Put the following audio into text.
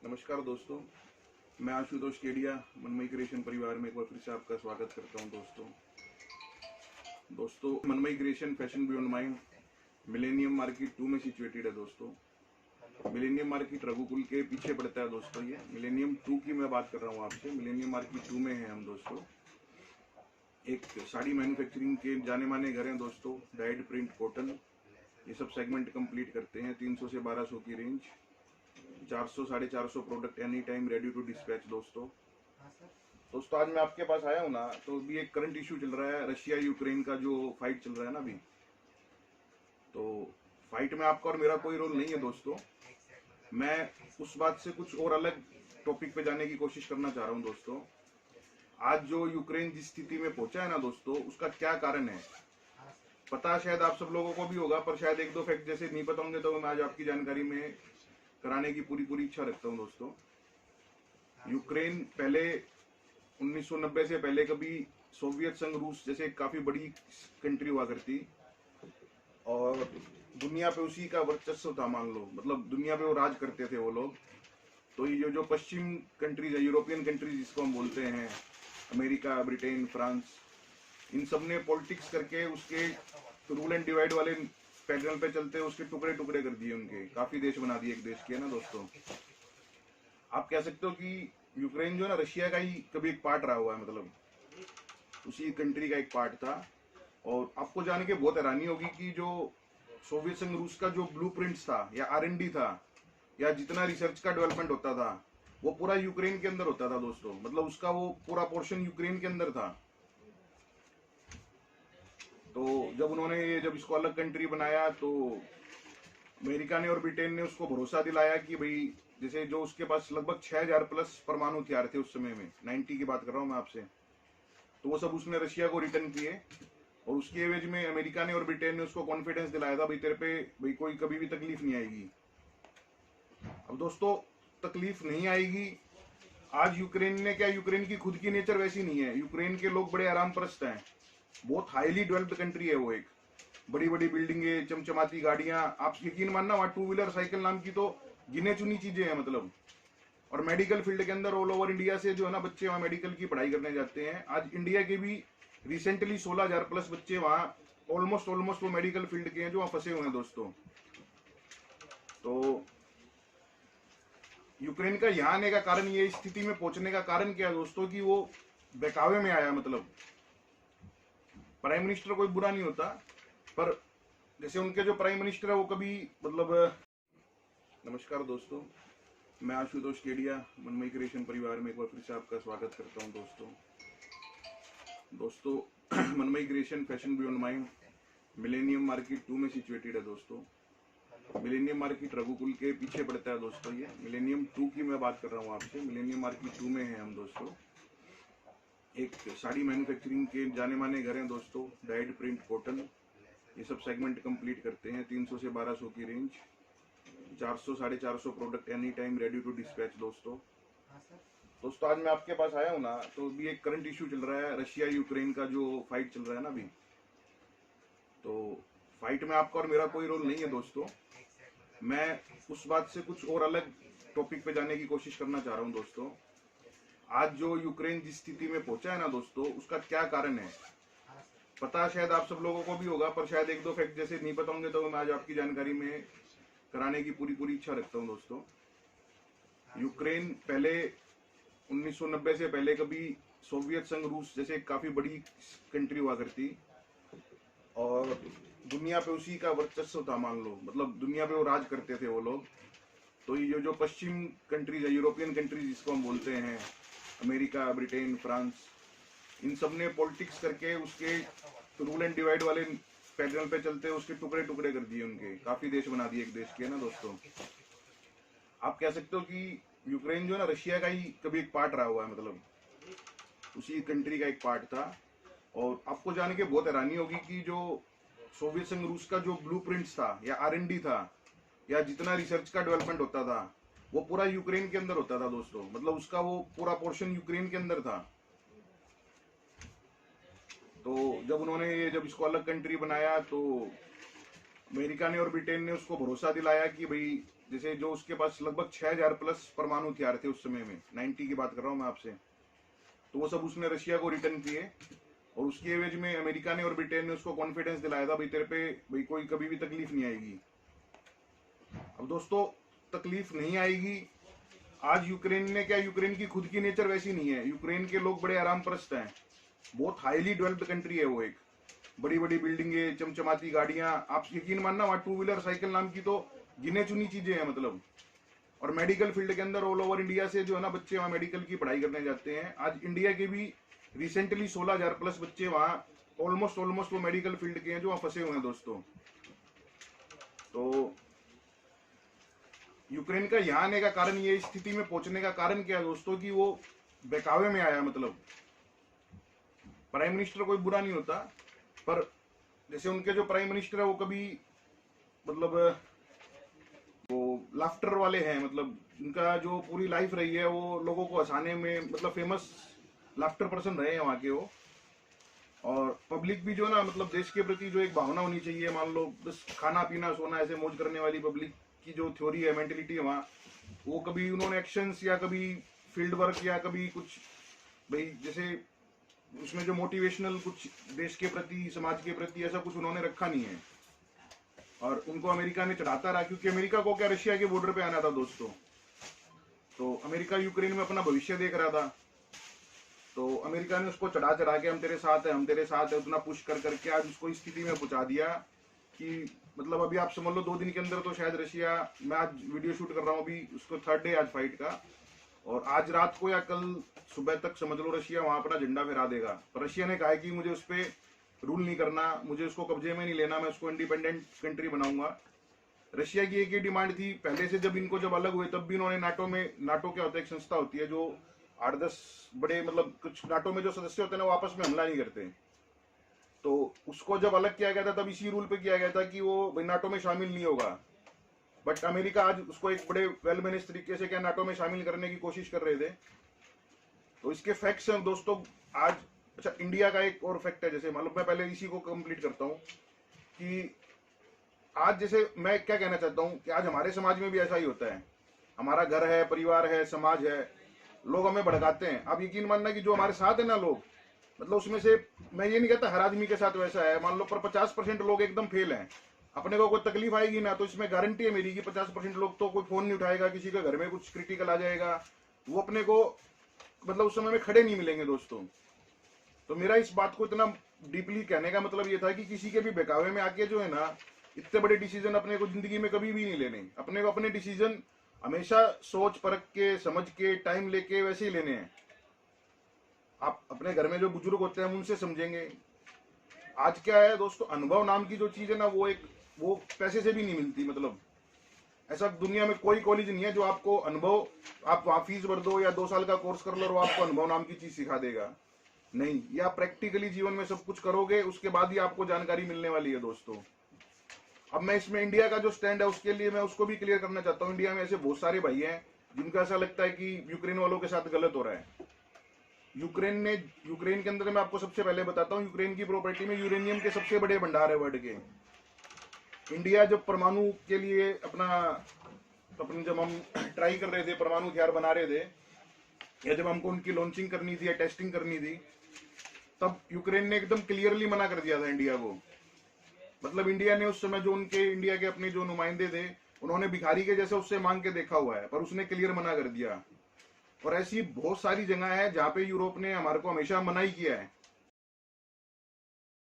नमस्कार दोस्तों, मैं आशुतोष केडिया मनमय क्रिएशन परिवार में एक बार फिर से आपका स्वागत करता हूं। दोस्तों Manmay creation fashion beyond mind millennium market 2 में सिचुएटेड है। दोस्तों मिलेनियम मार्केट रघुकुल के पीछे पड़ता है। दोस्तों ये मिलेनियम 2 की मैं बात कर रहा हूँ आपसे। मिलेनियम मार्केट 2 में है हम। दोस्तों एक साड़ी मैन्युफैक्चरिंग के जाने माने घर हैं दोस्तों। डाइड प्रिंट कॉटन ये सब सेगमेंट कंप्लीट करते हैं। 300 से 1200 की range, 400 450 product any time ready to dispatch. दोस्तों आज मैं आपके पास आया हूँ ना, तो भी एक करंट इशू चल रहा है, रशिया यूक्रेन का जो फाइट चल रहा है ना अभी। तो फाइट में आपका और मेरा कोई रोल नहीं है दोस्तों। मैं उस बात से कुछ और अलग टॉपिक पे जाने की कोशिश करना चाह रहा हूँ। दोस्तों आज जो यूक्रेन जिस स्थिति में पहुंचा है ना दोस्तों, उसका क्या कारण है पता शायद आप सब लोगों को भी होगा, पर शायद एक दो फैक्ट जैसे नहीं पता होंगे, तो मैं आज आपकी जानकारी में कराने की पूरी इच्छा रखता हूं। दोस्तों यूक्रेन पहले 1990 से पहले कभी सोवियत संघ रूस जैसे काफी बड़ी कंट्री हुआ करती, और दुनिया पे उसी का वर्चस्व था, मान लो, मतलब दुनिया पे वो राज करते थे वो लोग। तो ये जो पश्चिम कंट्रीज है, यूरोपियन कंट्रीज जिसको हम बोलते हैं, अमेरिका, ब्रिटेन, फ्रांस, इन सब ने पॉलिटिक्स करके उसके रूल एंड डिवाइड वाले पैटर्न पे चलते उसके टुकड़े टुकड़े कर दिए, उनके काफी देश बना दिए एक देश के, है ना दोस्तों। आप कह सकते हो कि यूक्रेन जो है ना, रशिया का ही कभी एक पार्ट रहा हुआ है, मतलब उसी कंट्री का एक पार्ट था। और आपको जान के बहुत हैरानी होगी कि जो सोवियत संघ रूस का जो ब्लूप्रिंट्स था या R&D था या जितना रिसर्च का डेवलपमेंट होता था, वो पूरा यूक्रेन के अंदर होता था दोस्तों। मतलब उसका वो पूरा पोर्शन यूक्रेन के अंदर था। तो जब इसको अलग कंट्री बनाया, तो अमेरिका ने और ब्रिटेन ने उसको भरोसा दिलाया कि भाई, जैसे जो उसके पास लगभग 6000 प्लस परमाणु हथियार थे उस समय में, 90 की बात कर रहा हूं मैं आपसे, तो वो सब उसने रशिया को रिटर्न किए। और उसके एवज में अमेरिका ने और ब्रिटेन ने उसको कॉन्फिडेंस दिलाया था, भाई तेरे पे भाई कोई कभी भी तकलीफ नहीं आएगी। अब दोस्तों तकलीफ नहीं आएगी। आज यूक्रेन ने क्या, यूक्रेन की खुद की नेचर वैसी नहीं है। यूक्रेन के लोग बड़े आराम परस्त हैं, बहुत हाईली डेवलप्ड कंट्री है वो। एक बड़ी बड़ी बिल्डिंगे, चमचमाती गाड़ियां, आप यकीन मानना वहां 2 व्हीलर साइकिल नाम की तो गिने चुनी चीजें हैं, मतलब। और मेडिकल फील्ड के अंदर ऑल ओवर इंडिया से जो है ना बच्चे वहां मेडिकल की पढ़ाई करने जाते हैं। आज इंडिया के भी रिसेंटली 16,000 प्लस बच्चे वहां ऑलमोस्ट वो मेडिकल फील्ड के हैं जो वहां फंसे हुए हैं दोस्तों। तो यूक्रेन का यहाँ आने का कारण, ये स्थिति में पहुंचने का कारण क्या है दोस्तों, कि वो बहकावे में आया। मतलब प्राइम मिनिस्टर कोई बुरा नहीं होता, पर जैसे उनके जो प्राइम मिनिस्टर है वो कभी, मतलब। नमस्कार दोस्तों, मैं आशुतोष केडिया मनमय क्रिएशन परिवार में एक बार फिर से आपका स्वागत करता हूं। दोस्तों Manmay creation fashion beyond mind millennium market 2 में सिचुएटेड है। दोस्तों मिलेनियम मार्केट रघुकुल के पीछे पड़ता है दोस्तों। ये मिलेनियम 2 की मैं बात कर रहा हूँ आपसे। मिलेनियम मार्केट 2 में है हम। दोस्तों एक साड़ी मैन्युफैक्चरिंग के जाने माने घर हैं दोस्तों। डाइड प्रिंट कॉटन ये सब सेगमेंट कंप्लीट करते हैं। 300 से 1200 की range, 400 450 product any time ready to dispatch. दोस्तों आज मैं आपके पास आया हूँ ना, तो भी एक करंट इशू चल रहा है, रशिया यूक्रेन का जो फाइट चल रहा है ना अभी। तो फाइट में आपका और मेरा कोई रोल नहीं है दोस्तों। मैं उस बात से कुछ और अलग टॉपिक पे जाने की कोशिश करना चाह रहा हूँ। दोस्तों आज जो यूक्रेन जिस स्थिति में पहुंचा है ना दोस्तों, उसका क्या कारण है पता शायद आप सब लोगों को भी होगा, पर शायद एक दो फैक्ट जैसे नहीं पता होंगे, तो मैं आज आपकी जानकारी में कराने की पूरी इच्छा रखता हूं। दोस्तों यूक्रेन पहले 1990 से पहले कभी सोवियत संघ रूस जैसे काफी बड़ी कंट्री हुआ करती, और दुनिया पे उसी का वर्चस्व था, मान लो, मतलब दुनिया पे वो राज करते थे वो लोग। तो ये जो पश्चिम कंट्रीज है, यूरोपियन कंट्रीज जिसको हम बोलते हैं, अमेरिका, ब्रिटेन, फ्रांस, इन सब ने पॉलिटिक्स करके उसके रूल एंड डिवाइड वाले पैटर्न पे चलते उसके टुकड़े टुकड़े कर दिए, उनके काफी देश बना दिए एक देश के, है ना दोस्तों। आप कह सकते हो कि यूक्रेन जो है ना, रशिया का ही कभी एक पार्ट रहा हुआ है, मतलब उसी कंट्री का एक पार्ट था। और आपको जान के बहुत हैरानी होगी कि जो सोवियत संघ रूस का जो ब्लूप्रिंट्स था या R&D था या जितना रिसर्च का डेवलपमेंट होता था, वो पूरा यूक्रेन के अंदर होता था दोस्तों। मतलब उसका वो पूरा पोर्शन यूक्रेन के अंदर था। तो जब इसको अलग कंट्री बनाया, तो अमेरिका ने और ब्रिटेन ने उसको भरोसा दिलाया कि भाई, जैसे जो उसके पास लगभग 6000 प्लस परमाणु हथियार थे उस समय में, 90 की बात कर रहा हूँ मैं आपसे, तो वो सब उसने रशिया को रिटर्न किए। और उसके एवज में अमेरिका ने और ब्रिटेन ने उसको कॉन्फिडेंस दिलाया था, भाई तेरे पे भाई कोई कभी भी तकलीफ नहीं आएगी। अब दोस्तों तकलीफ नहीं आएगी। आज यूक्रेन ने क्या, यूक्रेन की खुद की नेचर वैसी नहीं है। यूक्रेन के लोग बड़े आराम परस्त हैं, बहुत हाईली डेवलप्ड कंट्री है वो। एक बड़ी बड़ी बिल्डिंगे, चमचमाती गाड़ियां, आप यकीन मानना वहाँ टू व्हीलर साइकिल नाम की तो गिने चुनी चीजें हैं मतलब। और मेडिकल फील्ड के अंदर ऑल ओवर इंडिया से जो है ना बच्चे वहाँ मेडिकल की पढ़ाई करने जाते हैं। आज इंडिया के भी रिसेंटली 16,000 प्लस बच्चे वहाँ ऑलमोस्ट वो मेडिकल फील्ड के हैं जो वहाँ फंसे हुए हैं दोस्तों। तो यूक्रेन का यहाँ आने का कारण, ये स्थिति में पहुंचने का कारण क्या है दोस्तों, कि वो बहकावे में आया। मतलब प्राइम मिनिस्टर कोई बुरा नहीं होता, पर जैसे उनके जो प्राइम मिनिस्टर है वो कभी मतलब वो लाफ्टर वाले हैं। मतलब उनका जो पूरी लाइफ रही है वो लोगों को हंसाने में, मतलब फेमस लाफ्टर पर्सन रहे हैं वहाँ के वो। और पब्लिक भी जो ना, मतलब देश के प्रति जो एक भावना होनी चाहिए, मान लो बस खाना पीना सोना ऐसे मौज करने वाली पब्लिक की जो थ्योरी है, मेंटेलिटी है वहाँ, वो कभी उन्होंने एक्शंस या कभी फील्ड वर्क या कभी कुछ भाई जैसे उसमें जो मोटिवेशनल कुछ देश के प्रति, समाज के प्रति ऐसा कुछ उन्होंने रखा नहीं है। और उनको अमेरिका ने चढ़ाता रहा, क्योंकि अमेरिका को क्या रशिया के बॉर्डर पे आना था दोस्तों। तो अमेरिका यूक्रेन में अपना भविष्य देख रहा था, तो अमेरिका ने उसको चढ़ा चढ़ा के हम तेरे साथ है, हम तेरे साथ है, उतना पुश कर करके आज उसको इस स्थिति में पहुंचा दिया कि मतलब अभी आप समझ लो 2 दिन के अंदर तो शायद रशिया, मैं आज वीडियो शूट कर रहा हूँ अभी, उसको 3rd डे आज फाइट का, और आज रात को या कल सुबह तक समझ लो रशिया वहां अपना झंडा फहरा देगा। पर रशिया ने कहा है कि मुझे उस पर रूल नहीं करना, मुझे उसको कब्जे में नहीं लेना, मैं उसको इंडिपेंडेंट कंट्री बनाऊंगा। रशिया की एक ही डिमांड थी पहले से, जब इनको जब अलग हुए तब भी इन्होंने नाटो में, नाटो क्या होता है, एक संस्था होती है जो 8-10 बड़े मतलब कुछ नाटो में जो सदस्य होते हैं ना वो आपस में हमला नहीं करते, तो उसको जब अलग किया गया था तब इसी रूल पे किया गया था कि वो नाटो में शामिल नहीं होगा। बट अमेरिका आज उसको एक बड़े वेल मैनेज तरीके से क्या नाटो में शामिल करने की कोशिश कर रहे थे। तो इसके फैक्ट्स हैं दोस्तों आज। अच्छा, इंडिया का एक और फैक्ट है, जैसे मतलब मैं पहले इसी को कंप्लीट करता हूँ कि आज जैसे मैं क्या कहना चाहता हूँ कि आज हमारे समाज में भी ऐसा ही होता है। हमारा घर है, परिवार है, समाज है, लोग हमें भड़काते हैं। आप यकीन मानना कि जो हमारे साथ है ना लोग, मतलब उसमें से मैं ये नहीं कहता हर आदमी के साथ वैसा है, मान लो पर 50% लोग एकदम फेल हैं। अपने को कोई तकलीफ आएगी ना तो इसमें गारंटी है मेरी कि 50% लोग तो कोई फोन नहीं उठाएगा, किसी के घर में कुछ क्रिटिकल आ जाएगा, वो अपने को मतलब उस समय में खड़े नहीं मिलेंगे दोस्तों। तो मेरा इस बात को इतना डीपली कहने का मतलब ये था कि किसी के भी बहकावे में आके जो है ना इतने बड़े डिसीजन अपने को जिंदगी में कभी भी नहीं लेने। अपने को अपने डिसीजन हमेशा सोच परख के, समझ के, टाइम लेके वैसे ही लेने हैं। आप अपने घर में जो बुजुर्ग होते हैं उनसे समझेंगे। आज क्या है दोस्तों, अनुभव नाम की जो चीज है ना वो पैसे से भी नहीं मिलती। मतलब ऐसा दुनिया में कोई कॉलेज नहीं है जो आपको अनुभव, आप वहां फीस भर दो या 2 साल का कोर्स कर लो और वो आपको अनुभव नाम की चीज सिखा देगा। नहीं, या प्रैक्टिकली जीवन में सब कुछ करोगे उसके बाद ही आपको जानकारी मिलने वाली है दोस्तों। अब मैं इसमें इंडिया का जो स्टैंड है उसके लिए मैं उसको भी क्लियर करना चाहता हूँ। इंडिया में ऐसे बहुत सारे भाई हैं जिनको ऐसा लगता है कि यूक्रेन वालों के साथ गलत हो रहा है। यूक्रेन के अंदर मैं आपको सबसे पहले बताता हूँ, यूक्रेन की प्रॉपर्टी में यूरेनियम के सबसे बड़े भंडार है वर्ल्ड के। इंडिया जब परमाणु के लिए अपने जब हम ट्राई कर रहे थे, परमाणु हथियार बना रहे थे, या जब हमको उनकी लॉन्चिंग करनी थी या टेस्टिंग करनी थी, तब यूक्रेन ने एकदम क्लियरली मना कर दिया था इंडिया को। मतलब इंडिया ने उस समय जो इंडिया के अपने जो नुमाइंदे थे उन्होंने भिखारी के जैसे उससे मांग के देखा हुआ है, पर उसने क्लियर मना कर दिया। और ऐसी बहुत सारी जगह है जहाँ पे यूरोप ने हमारे को हमेशा मना ही किया है